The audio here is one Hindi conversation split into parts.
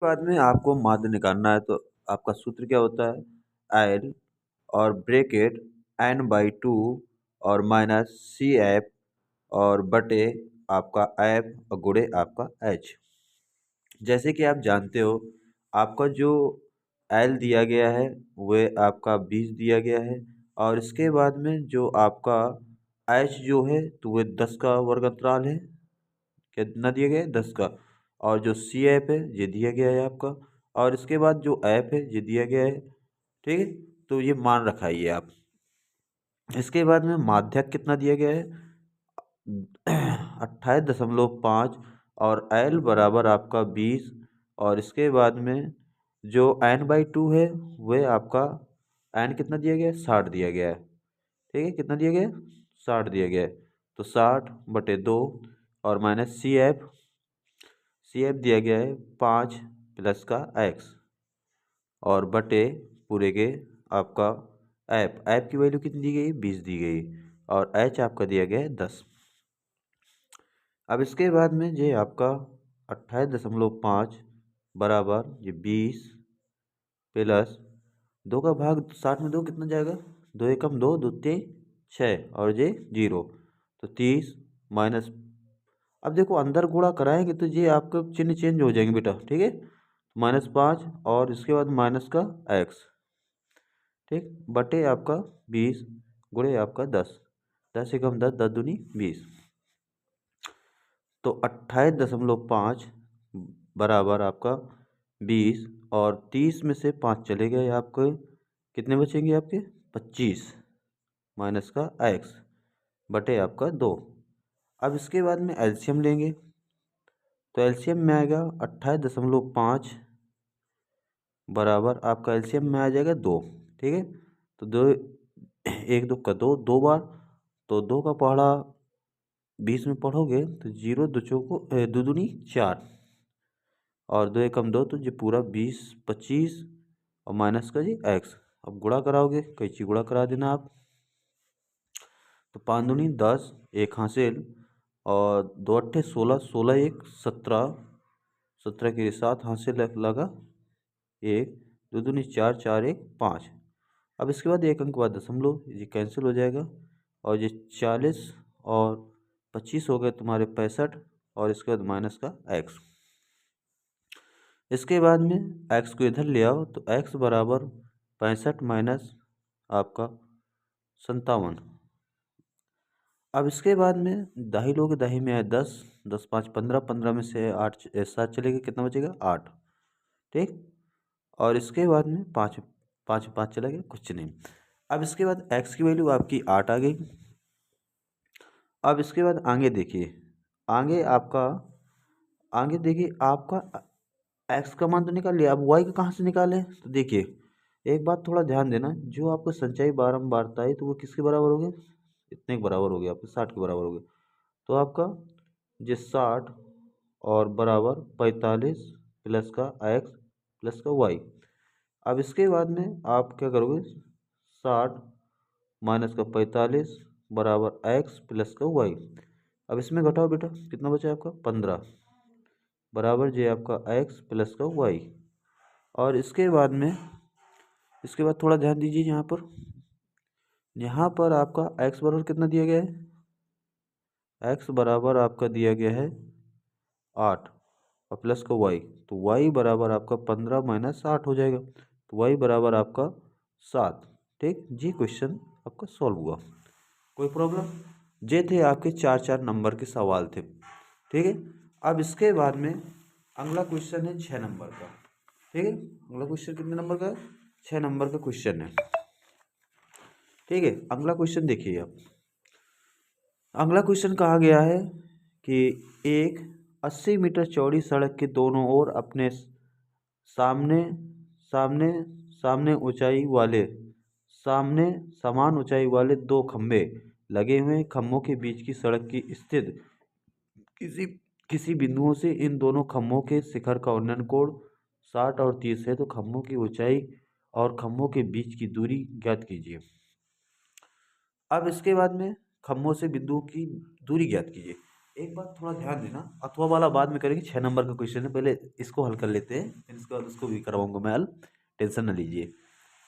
बाद में आपको माध्य निकालना है, तो आपका सूत्र क्या होता है, एल और ब्रेकेट n/2 और माइनस सी एफ और बटे आपका एफ और गुणे आपका एच। जैसे कि आप जानते हो, आपका जो एल दिया गया है वह आपका 20 दिया गया है, और इसके बाद में जो आपका एच जो है तो वह 10 का वर्ग अंतराल है। कितना दिया गया है, 10 का। और जो सी एफ है ये दिया गया है आपका, और इसके बाद जो एफ है ये दिया गया है। ठीक है, तो ये मान रखाइए आप। इसके बाद में माध्यक कितना दिया गया है, 28.5, और एल बराबर आपका 20, और इसके बाद में जो n/2 है वह आपका n कितना दिया गया है, 60 दिया गया है। ठीक है, कितना दिया गया है, 60 दिया गया है। तो 60/2 और माइनस सी एफ दिया गया है 5 प्लस का x, और बटे पूरे के आपका ऐप की वैल्यू कितनी दी गई, 20 दी गई, और एच आपका दिया गया है 10। अब इसके बाद में ये आपका 28.5 बराबर ये 20 प्लस 2 का भाग 60 में 2 कितना जाएगा, 2 एकम 2, 2 3 6, और ये 0, तो 30 माइनस। अब देखो अंदर गुणा कराएंगे तो ये आपका चिन्ह चेंज हो जाएंगे बेटा। ठीक है, -5 और इसके बाद माइनस का x, ठीक, बटे आपका 20 गुणे आपका 10, 10 एकम 10, 10 दूनी 20, तो 28.5 बराबर आपका 20, और 30 में से 5 चले गए आपके, कितने बचेंगे आपके, 25 माइनस का x बटे आपका 2। अब इसके बाद में एलसीएम लेंगे, तो एलसीएम में आएगा 28.5 बराबर आपका एलसीएम में आ जाएगा 2। ठीक है, तो 2 1 2 का 2, 2 बार, तो 2 का पहाड़ा 20 में पढ़ोगे तो 0 दो चौको 2 दूनी 4, और 2 एकम 2, तो ये पूरा 20 25, और माइनस का जी x। अब गुणा कराओगे, कैची गुणा करा देना आप, तो 5 दूनी 10, एक हासिल, और 2 अट्ठे 16, 16 एक 17, 17 के 7 हासिल लगा एक, 2 दूनी 4, 4 एक 5। अब इसके बाद एक अंक बाद दशमलव, ये कैंसिल हो जाएगा, और ये 40 और 25 हो गए तुम्हारे 65, और इसके बाद माइनस का x। इसके बाद में x को इधर ले आओ, तो x बराबर 65 माइनस आपका 57। अब इसके बाद में दाही लोगे, दाही में आए 10, 10 5 15, 15 में से 8 7 चलेगा, कितना बचेगा 8। ठीक, और इसके बाद में 5 5 5 चला गया, कुछ नहीं। अब इसके बाद x की वैल्यू आपकी 8 आ गई। अब इसके बाद आगे देखिए, आगे आपका, आगे देखिए आपका x का मान तो निकाल लिया, अब y का कहाँ से निकालें, तो देखिए एक बात थोड़ा ध्यान देना, जो आपको संचयी बारंबारता है तो वो किसके बराबर हो गए, इतने के बराबर हो गया, आपके 60 के बराबर हो गए। तो आपका ये 60 और बराबर 45 प्लस का x प्लस का y। अब इसके बाद में आप क्या करोगे, 60 माइनस का 45 बराबर x प्लस का y। अब इसमें घटाओ बेटा, कितना बचा आपका 15 बराबर जे आपका x प्लस का y। और इसके बाद में, इसके बाद थोड़ा ध्यान दीजिए, यहाँ पर आपका x बराबर कितना दिया गया है, x बराबर आपका दिया गया है 8 और प्लस का y, तो y बराबर आपका 15 माइनस 8 हो जाएगा, तो y बराबर आपका 7। ठीक जी, क्वेश्चन आपका सॉल्व हुआ। कोई प्रॉब्लम, ये थे आपके 4 नंबर के सवाल थे। ठीक है, अब इसके बाद में अगला क्वेश्चन है 6 नंबर का। ठीक है, अगला क्वेश्चन कितने नंबर का है, 6 नंबर का क्वेश्चन है। ठीक है, अगला क्वेश्चन देखिए आप। अगला क्वेश्चन कहा गया है कि एक 80 मीटर चौड़ी सड़क के दोनों ओर अपने सामने सामने सामने ऊंचाई वाले सामने समान ऊंचाई वाले दो खंभे लगे हुए हैं। खंभों के बीच की सड़क की स्थित किसी किसी बिंदुओं से इन दोनों खंभों के शिखर का उन्नयन कोण 60 और 30 है, तो खंभों की ऊंचाई और खंभों के बीच की दूरी ज्ञात कीजिए। अब इसके बाद में खंभों से बिंदुओं की दूरी ज्ञात कीजिए। एक बात थोड़ा ध्यान देना, अथवा वाला बाद में करेंगे, 6 नंबर का क्वेश्चन है, पहले इसको हल कर लेते हैं, फिर इसके बाद उसको भी करवाऊंगा मैं हल, टेंशन ना लीजिए।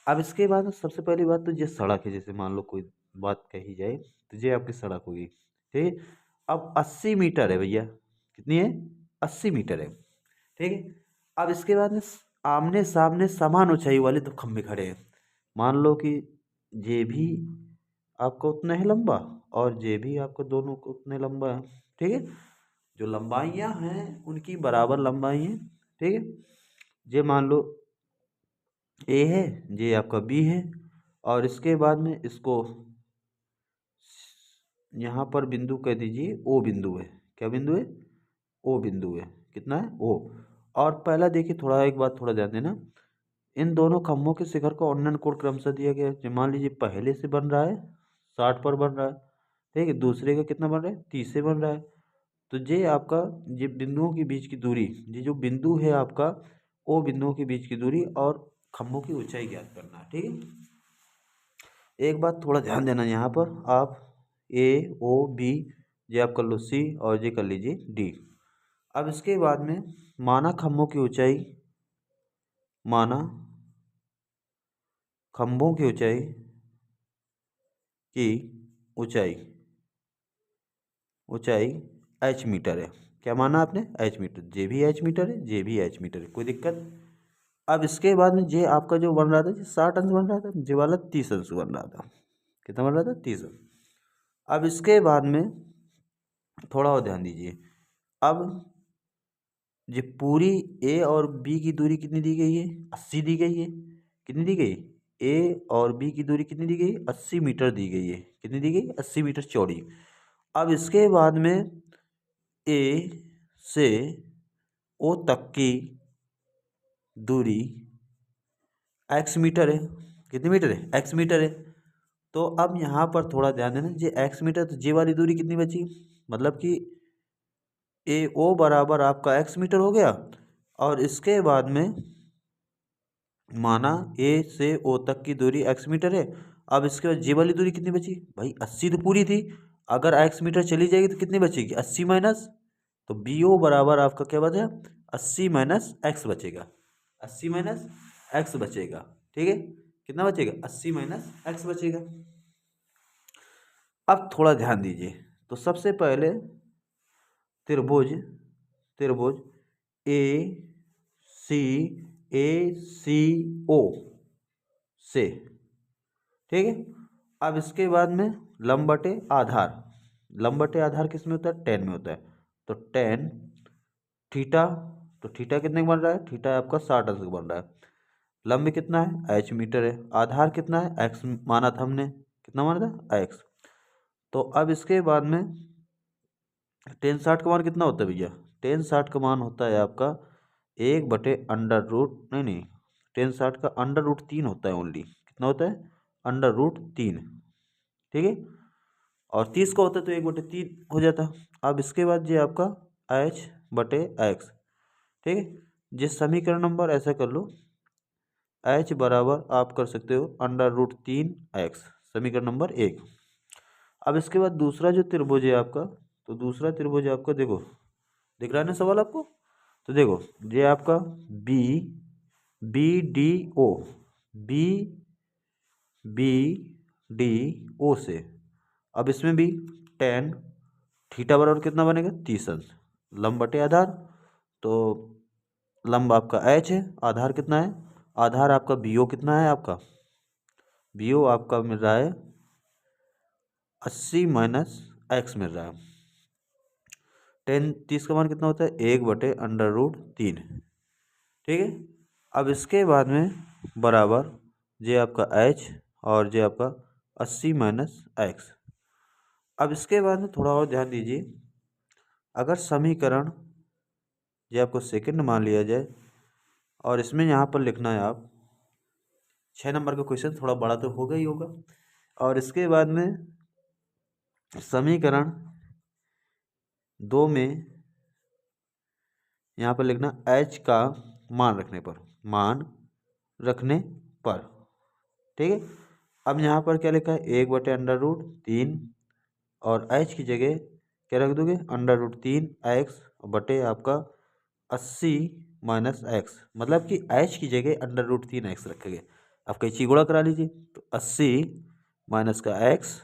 अब इसके बाद सबसे पहली बात तो ये सड़क है, जैसे मान लो कोई बात कही जाए तो ये आपकी सड़क होगी, ठीक है। अब 80 मीटर है भैया, कितनी है, 80 मीटर है, ठीक है। अब इसके बाद में आमने सामने समान ऊंचाई वाले दो खंभे खड़े हैं, मान लो कि ये भी आपका उतना ही लंबा और ये भी आपको दोनों को उतने लंबा है, ठीक है। जो लंबाइयाँ हैं उनकी बराबर लंबाई है, ठीक है। ये मान लो ए है, ये आपका बी है, और इसके बाद में इसको यहाँ पर बिंदु कह दीजिए ओ बिंदु है, क्या बिंदु है, ओ बिंदु है, कितना है, ओ। और पहला देखिए, थोड़ा एक बात थोड़ा ध्यान देना, इन दोनों खंभों के शिखर को उन्नयन कोण क्रमशः दिया गया है। मान लीजिए पहले से बन रहा है 60 पर बन रहा है, ठीक है, दूसरे का कितना बन रहा है, 30 से बन रहा है। तो ये आपका, ये बिंदुओं के बीच की दूरी, ये जो बिंदु है आपका, ओ बिंदुओं के बीच की दूरी और खंभों की ऊंचाई ज्ञात करना है, ठीक है। एक बात थोड़ा ध्यान देना, यहाँ पर आप ए ओ बी, ये आप कर लो सी, और ये कर लीजिए डी। अब इसके बाद में माना खंभों की ऊंचाई, माना खंभों की ऊंचाई की ऊंचाई ऊंचाई एच मीटर है, क्या माना आपने, एच मीटर, जे भी एच मीटर है, जे भी एच मीटर है, कोई दिक्कत। अब इसके बाद में जे आपका जो बन रहा था, जो 60 अंश बन रहा था, जे वाला 30 अंश बन रहा था, कितना बन रहा था, 30 अंश। अब इसके बाद में थोड़ा और ध्यान दीजिए, अब ये पूरी ए और बी की दूरी कितनी दी गई है, 80 दी गई है, कितनी दी गई, ए और बी की दूरी कितनी दी गई, 80 मीटर दी गई है, कितनी दी गई, 80 मीटर चौड़ी। अब इसके बाद में ए से ओ तक की दूरी एक्स मीटर है, कितनी मीटर है, एक्स मीटर है। तो अब यहाँ पर थोड़ा ध्यान देना, ये एक्स मीटर, तो जे वाली दूरी कितनी बची, मतलब कि ए ओ बराबर आपका एक्स मीटर हो गया, और इसके बाद में माना ए से ओ तक की दूरी एक्स मीटर है। अब इसके बाद जे वाली दूरी कितनी बची भाई, 80 तो पूरी थी, अगर एक्स मीटर चली जाएगी तो कितनी बचेगी, 80 माइनस, तो बी ओ बराबर आपका क्या बचा, 80 माइनस एक्स बचेगा, 80 माइनस एक्स बचेगा, ठीक है, कितना बचेगा, 80 माइनस एक्स बचेगा। अब थोड़ा ध्यान दीजिए, तो सबसे पहले त्रिभुज, त्रिभुज ए सी, ए सी ओ से, ठीक है। अब इसके बाद में लंब बटे आधार, लंब बटे आधार किस में होता है, टेन में होता है, तो टेन थीटा, तो थीटा कितने का बन रहा है, थीटा आपका 60 अंश का बन रहा है। लंब कितना है, एच मीटर है, आधार कितना है, एक्स माना था हमने, कितना माना था, एक्स। तो अब इसके बाद में टेन 60 का मान कितना होता है भैया, टेन 60 का मान होता है आपका 1/√, नहीं, टेन 60 का √3 होता है ओनली, कितना होता है, √3, ठीक है। और 30 का होता है तो 1/3 हो जाता। अब इसके बाद ये आपका h/x, ठीक है। जिस समीकरण नंबर ऐसा कर लो, h बराबर आप कर सकते हो √3x, समीकरण नंबर 1। अब इसके बाद दूसरा जो त्रिभुज है आपका, तो दूसरा त्रिभुज आपका देखो, दिख रहा है ना सवाल आपको, तो देखो ये आपका B, B D O, B B D O से, अब इसमें भी टेन थीटा बराबर कितना बनेगा, 30 अंश, लंब बटे आधार, तो लंब आपका एच है, आधार कितना है, आधार आपका बी ओ कितना है, आपका बी ओ आपका मिल रहा है 80 माइनस एक्स मिल रहा है, टेन 30 का मान कितना होता है, 1/√3, ठीक है। अब इसके बाद में बराबर जे आपका एच और जे आपका 80 माइनस एक्स। अब इसके बाद में थोड़ा और ध्यान दीजिए, अगर समीकरण ये आपको सेकंड मान लिया जाए, और इसमें यहाँ पर लिखना है आप, 6 नंबर का क्वेश्चन थोड़ा बड़ा तो होगा ही होगा, और इसके बाद में समीकरण 2 में यहाँ पर लिखना h का मान रखने पर, मान रखने पर, ठीक है। अब यहाँ पर क्या लिखा है, 1/√3, और h की जगह क्या रख दोगे, √3x बटे आपका 80 माइनस एक्स, मतलब कि h की जगह √3x रखेंगे। आप कैंची गुणा करा लीजिए, तो 80 माइनस का x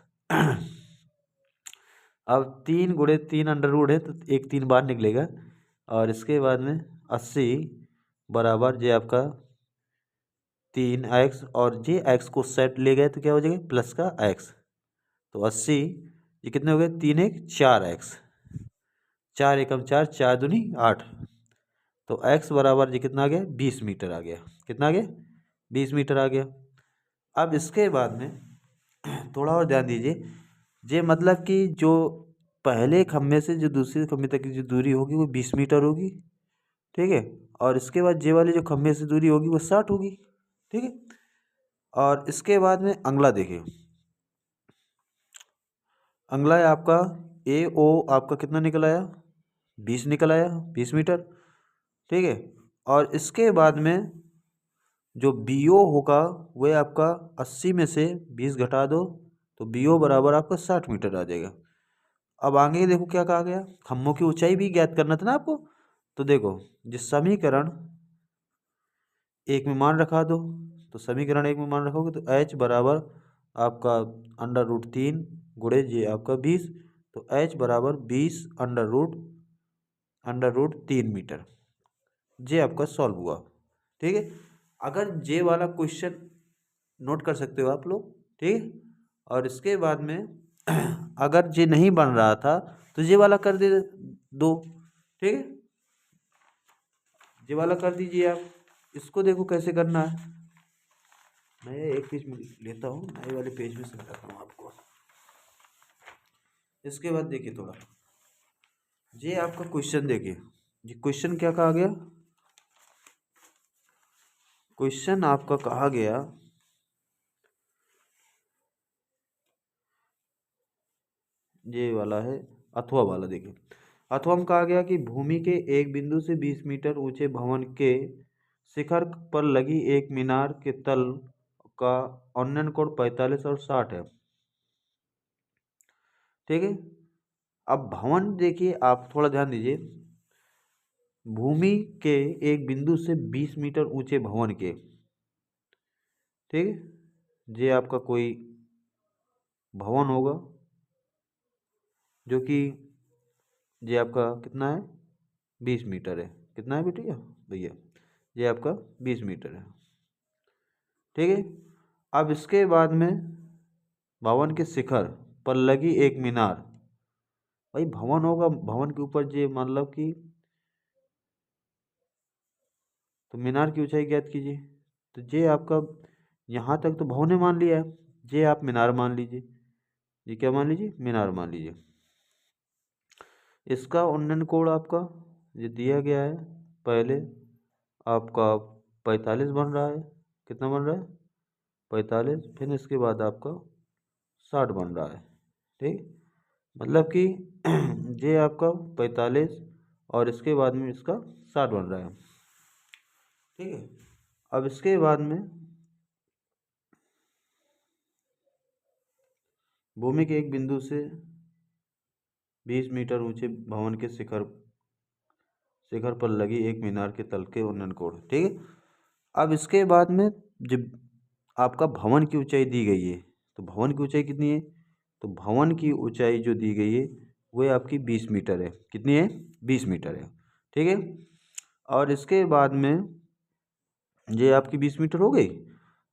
अब 3 × 3 अंडर रूट है तो एक 3 बाहर निकलेगा, और इसके बाद में 80 बराबर जे आपका 3x, और जे x को सेट ले गए तो क्या हो जाएगा, प्लस का x, तो 80 ये कितने हो गए, 3 × 1 4x, 4 एकम 4, 4 दूनी 8, तो x बराबर जी कितना आ गया, 20 मीटर आ गया। कितना आ गया, 20 मीटर आ गया। अब इसके बाद में थोड़ा और ध्यान दीजिए, जे मतलब कि जो पहले खम्भे से जो दूसरे खम्भे तक की जो दूरी होगी वो 20 मीटर होगी, ठीक है, और इसके बाद जे वाले जो खम्भे से दूरी होगी वो 60 होगी, ठीक है। और इसके बाद में अगला देखिए, अगला है आपका AO, आपका कितना निकल आया, 20 निकल आया, 20 मीटर, ठीक है। और इसके बाद में जो BO होगा वह आपका 80 में से 20 घटा दो, तो BO बराबर आपका 60 मीटर आ जाएगा। अब आगे देखो क्या कहा गया, खम्भों की ऊंचाई भी ज्ञात करना था ना आपको, तो देखो जिस समीकरण एक में मान रखा दो, तो समीकरण एक में मान रखोगे तो h बराबर आपका √3 गुणे जे आपका 20, तो h बराबर 20 √3 मीटर, जे आपका सॉल्व हुआ, ठीक है। अगर जे वाला क्वेश्चन नोट कर सकते हो आप लोग, ठीक है। और इसके बाद में अगर जे नहीं बन रहा था तो जे वाला कर दे दो, ठीक है, जे वाला कर दीजिए आप। इसको देखो कैसे करना है, मैं एक पेज में लेता हूँ, नए वाले पेज में समझाता हूँ आपको। इसके बाद देखिए थोड़ा, ये आपका क्वेश्चन देखिए, ये क्वेश्चन क्या कहा गया, क्वेश्चन आपका कहा गया ये वाला है अथवा वाला। देखिए अथवा में कहा गया कि भूमि के एक बिंदु से 20 मीटर ऊंचे भवन के शिखर पर लगी एक मीनार के तल का औन्नन कोण 45 और 60 है, ठीक है। अब भवन देखिए, आप थोड़ा ध्यान दीजिए, भूमि के एक बिंदु से 20 मीटर ऊंचे भवन के, ठीक है, ये आपका कोई भवन होगा जो कि ये आपका कितना है, 20 मीटर है। कितना है बेटिया भैया, ये आपका 20 मीटर है, ठीक है। अब इसके बाद में भवन के शिखर पर लगी एक मीनार, भाई भवन होगा, भवन के ऊपर जे मतलब कि, तो मीनार की ऊंचाई ज्ञात कीजिए, तो जे आपका यहाँ तक तो भवन ने मान लिया है, जे आप मीनार मान लीजिए, ये क्या मान लीजिए, मीनार मान लीजिए। इसका उन्नयन कोण आपका ये दिया गया है, पहले आपका 45 बन रहा है, कितना बन रहा है, 45, फिर इसके बाद आपका 60 बन रहा है, ठीक, मतलब कि ये आपका 45 और इसके बाद में इसका 60 बन रहा है, ठीक है। अब इसके बाद में भूमि के एक बिंदु से 20 मीटर ऊंचे भवन के शिखर पर लगी एक मीनार के तल के उन्नयन कोण, ठीक है। अब इसके बाद में जब आपका भवन की ऊंचाई दी गई है, तो भवन की ऊंचाई कितनी है, तो भवन की ऊंचाई जो दी गई है वो आपकी 20 मीटर है। कितनी है, 20 मीटर है, ठीक है। और इसके बाद में ये आपकी 20 मीटर हो गई।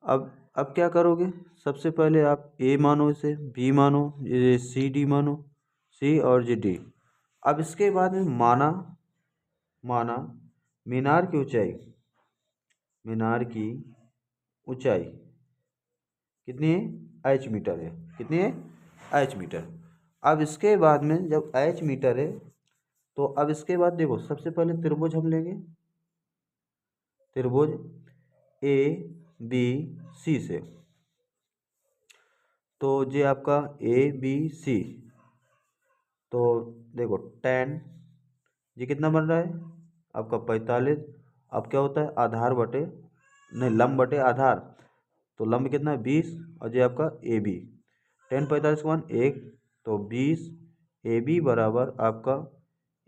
अब क्या करोगे, सबसे पहले आप ए मानो, इसे बी मानो, ये सी डी मानो, सी और ये डी। अब इसके बाद में माना मीनार की ऊंचाई, मीनार की ऊंचाई कितनी है, h मीटर है। कितनी है, h मीटर। अब इसके बाद में जब h मीटर है, तो अब इसके बाद देखो सबसे पहले त्रिभुज हम लेंगे, त्रिभुज ए बी सी से, तो ये आपका ए बी सी, तो देखो tan ये कितना बन रहा है आपका 45। अब क्या होता है, आधार बटे नहीं लंब बटे आधार, तो लंब कितना है 20, और ये आपका ए बी, 10 45 1, तो 20 ए बी बराबर आपका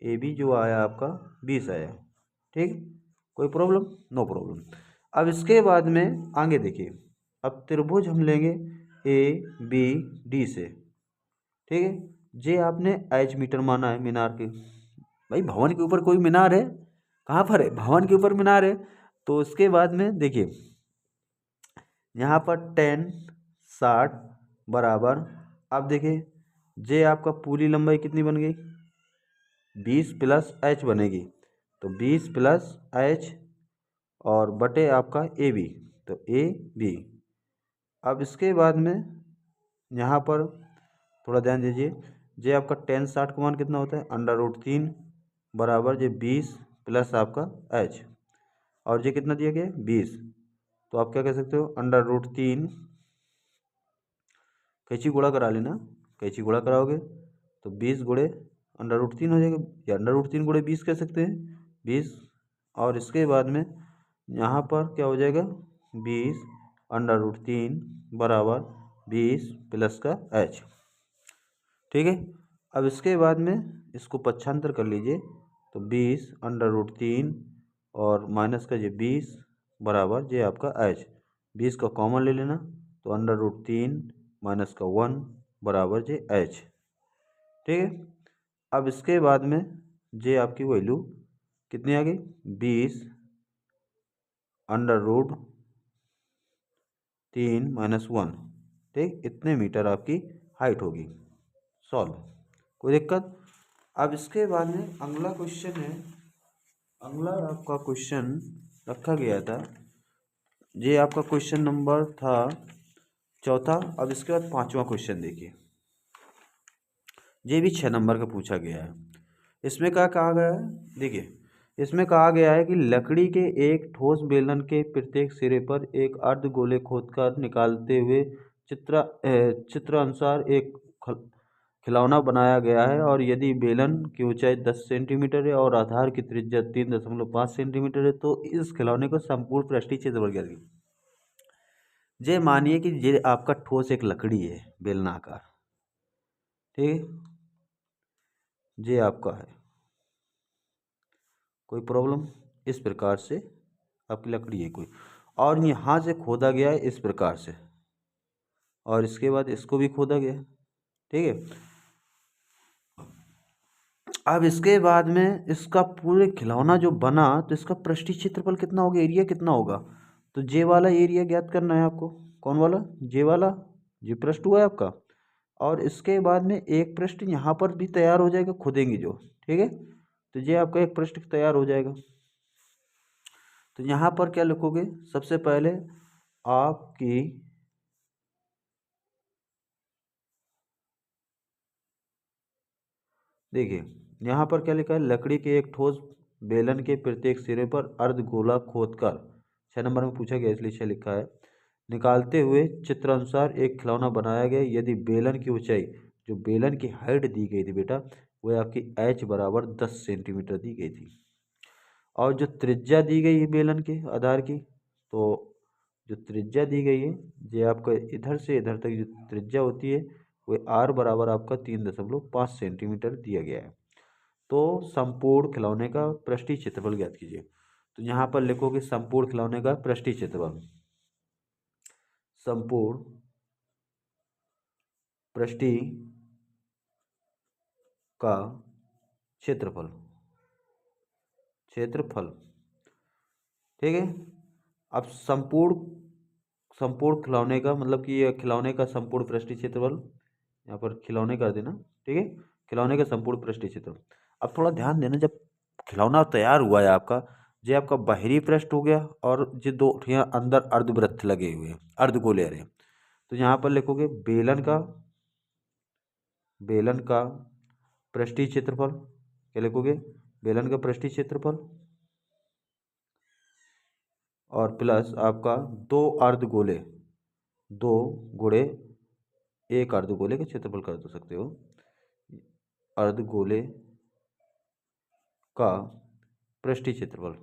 ए बी जो आया आपका 20 आया। ठीक, कोई प्रॉब्लम? No problem. अब इसके बाद में आगे देखिए, अब त्रिभुज हम लेंगे ए बी डी से। ठीक है, जे आपने एच मीटर माना है मीनार के। भाई भवन के ऊपर कोई मीनार है? कहाँ पर है? भवन के ऊपर मीनार है। तो उसके बाद में देखिए यहाँ पर 10 60 बराबर, अब देखिए जे आपका पूरी लंबाई कितनी बन गई? 20 प्लस एच बनेगी, तो 20 प्लस एच और बटे आपका ए बी, तो ए बी। अब इसके बाद में यहाँ पर थोड़ा ध्यान दीजिए, जे आपका 10 60 का मान कितना होता है? √3 बराबर जे 20 प्लस आपका एच, और जे कितना दिया गया है? 20। तो आप क्या कह सकते हो? √3, कैंची गुणा करा लेना, कैंची गुणा कराओगे तो 20 गुणे √3 हो जाएगा, या √3 गुणे 20 कह सकते हैं, 20। और इसके बाद में यहाँ पर क्या हो जाएगा? 20 √3 बराबर 20 प्लस का एच। ठीक है, अब इसके बाद में इसको पक्षांतर कर लीजिए, तो 20 √3 और माइनस का ये 20 बराबर ये आपका एच। 20 का कॉमन ले लेना, तो √3 माइनस का 1 बराबर जे एच। ठीक है, अब इसके बाद में जे आपकी वैल्यू कितनी आ गई? 20 √3 माइनस 1। ठीक, इतने मीटर आपकी हाइट होगी। सॉल्व, कोई दिक्कत? अब इसके बाद में अगला क्वेश्चन है, अगला आपका क्वेश्चन रखा गया था, ये आपका क्वेश्चन नंबर था चौथा। अब इसके बाद पांचवा क्वेश्चन देखिए, ये भी 6 नंबर का पूछा गया है। इसमें क्या कहा गया है? देखिए इसमें कहा गया है कि लकड़ी के एक ठोस बेलन के प्रत्येक सिरे पर एक अर्धगोले खोदकर निकालते हुए चित्र अनुसार एक खिलौना बनाया गया है, और यदि बेलन की ऊंचाई 10 सेंटीमीटर है और आधार की त्रिज्या 3.5 सेंटीमीटर है, तो इस खिलौने को संपूर्ण पृष्ठीय क्षेत्रफल क्या है? ये मानिए कि ये आपका ठोस एक लकड़ी है बेलनाकार। ठीक है, ये आपका है, कोई प्रॉब्लम? इस प्रकार से आपकी लकड़ी है कोई, और यहाँ से खोदा गया है इस प्रकार से, और इसके बाद इसको भी खोदा गया। ठीक है, अब इसके बाद में इसका पूरे खिलौना जो बना, तो इसका पृष्ठीय क्षेत्रफल कितना होगा, एरिया कितना होगा? तो जे वाला एरिया ज्ञात करना है आपको। कौन वाला? जे वाला, जे पृष्ठ हुआ है आपका। और इसके बाद में एक पृष्ठ यहाँ पर भी तैयार हो जाएगा, खुदेंगे जो। ठीक है, तो ये आपका एक पृष्ठ तैयार हो जाएगा। तो यहाँ पर क्या लिखोगे? सबसे पहले आपकी देखिए यहाँ पर क्या लिखा है? लकड़ी के एक ठोस बेलन के प्रत्येक सिरे पर अर्धगोला खोदकर, 6 नंबर में पूछा गया इसलिए 6 लिखा है, निकालते हुए चित्रानुसार एक खिलौना बनाया गया, यदि बेलन की ऊंचाई, जो बेलन की हाइट दी गई थी बेटा, वह आपकी एच बराबर 10 सेंटीमीटर दी गई थी, और जो त्रिज्या दी गई है बेलन के आधार की, तो जो त्रिज्या दी गई है, ये आपका इधर से इधर तक जो त्रिज्या होती है, वह आर बराबर आपका 3.5 सेंटीमीटर दिया गया है। तो संपूर्ण खिलौने का पृष्ठीय क्षेत्रफल ज्ञात कीजिए। तो यहाँ पर लिखोगे संपूर्ण खिलौने का पृष्ठीय क्षेत्रफल, संपूर्ण पृष्ठीय का क्षेत्रफल, क्षेत्रफल। ठीक है, अब संपूर्ण खिलौने का मतलब कि ये खिलौने का संपूर्ण पृष्ठीय क्षेत्रफल, यहाँ पर खिलौने कर देना। ठीक है, खिलौने का संपूर्ण पृष्ठीय क्षेत्रफल। अब थोड़ा ध्यान देना, जब खिलौना तैयार हुआ है आपका, ये आपका बाहरी पृष्ठ हो गया, और ये दो यहाँ अंदर अर्धवृत्त लगे हुए हैं, अर्धगोले हैं। तो यहाँ पर लिखोगे बेलन का पृष्ठीय क्षेत्रफल, क्या लिखोगे? बेलन का पृष्ठीय क्षेत्रफल, और प्लस आपका दो गुणे एक अर्धगोले का क्षेत्रफल कर दो सकते हो, अर्धगोले का पृष्ठीय क्षेत्रफल,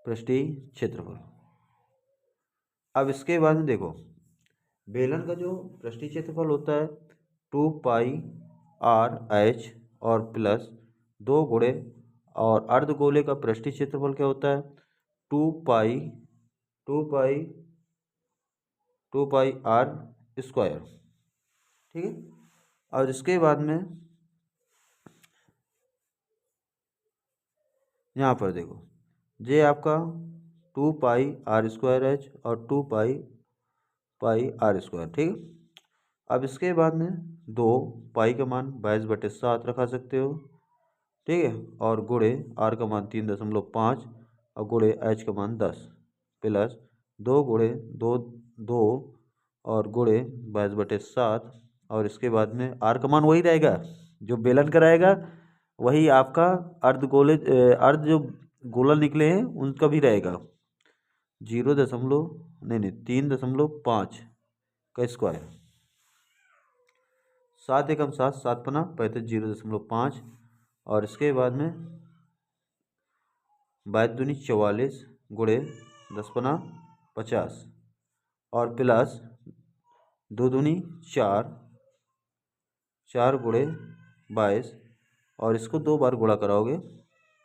पृष्ठीय क्षेत्रफल। अब इसके बाद में देखो, बेलन का जो पृष्ठीय क्षेत्रफल होता है 2πr(h) और प्लस 2 गुणे, और अर्धगोले का पृष्ठीय क्षेत्रफल क्या होता है? 2πr²। ठीक है। और इसके बाद में यहाँ पर देखो, ये आपका 2πr²h और 2πr²। ठीक है। अब इसके बाद में 2 पाई का मान 22/7 रखा सकते हो। ठीक है। और गुणे r का मान 3.5 और गुणे h का मान 10 प्लस 2 गुणे 2 और गुणे 22/7, और इसके बाद में r का मान वही रहेगा जो बेलन का रहेगा, वही आपका अर्धगोले अर्ध जो गोला निकले हैं उनका भी रहेगा। 3.5 का स्क्वायर। 7 एकम 7, 7 पना 35, 0.5, और इसके बाद में 22 दूनी 44 गुणे 10 पना 50 और प्लस 2 दूनी 4, 4 गुणे 22, और इसको 2 बार गुणा कराओगे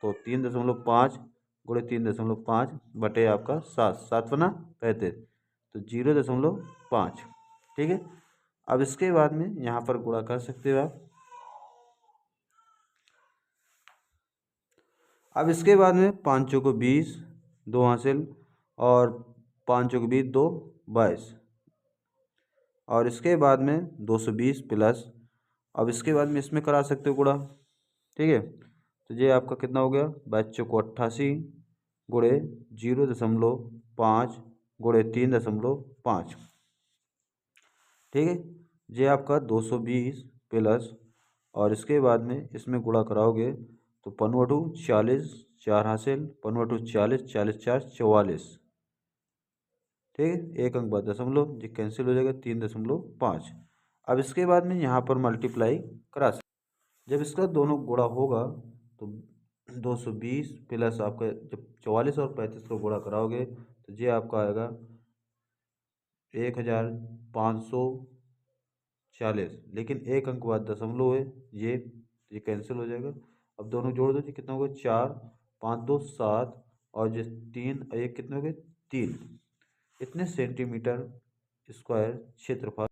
तो 3.5 गुणे 3.5 बटे आपका 7, 7 पना 35, तो 0.5। ठीक है। अब इसके बाद में यहाँ पर गुणा कर सकते हो आप। अब इसके बाद में 5 चौको 20, 2 हासिल, और 5 चौको 20, 2 22, और इसके बाद में 220 प्लस, अब इसके बाद में इसमें करा सकते हो गुणा। ठीक है। तो ये आपका कितना हो गया? 22 चौको 88 गुणे 0.5 गुणे 3.5। ठीक है। ये आपका 220 प्लस, और इसके बाद में इसमें गुणा कराओगे तो 5 40, 4 हासिल, 5 40, 40 4 44। ठीक है। एक अंक बाद दशमलव, ये कैंसिल हो जाएगा, 3.5। अब इसके बाद में यहाँ पर मल्टीप्लाई करा सकते। जब इसका दोनों गुणा होगा तो 220 प्लस आपका जब 44 और 35 को गुणा कराओगे तो ये आपका आएगा 1540, लेकिन एक अंक बाद दशमलव है, ये कैंसिल हो जाएगा। अब दोनों जोड़ दो, ये कितना होगा? 4, 5 2 7, और ये 3 एक कितने हो गए? 3। इतने सेंटीमीटर स्क्वायर क्षेत्रफल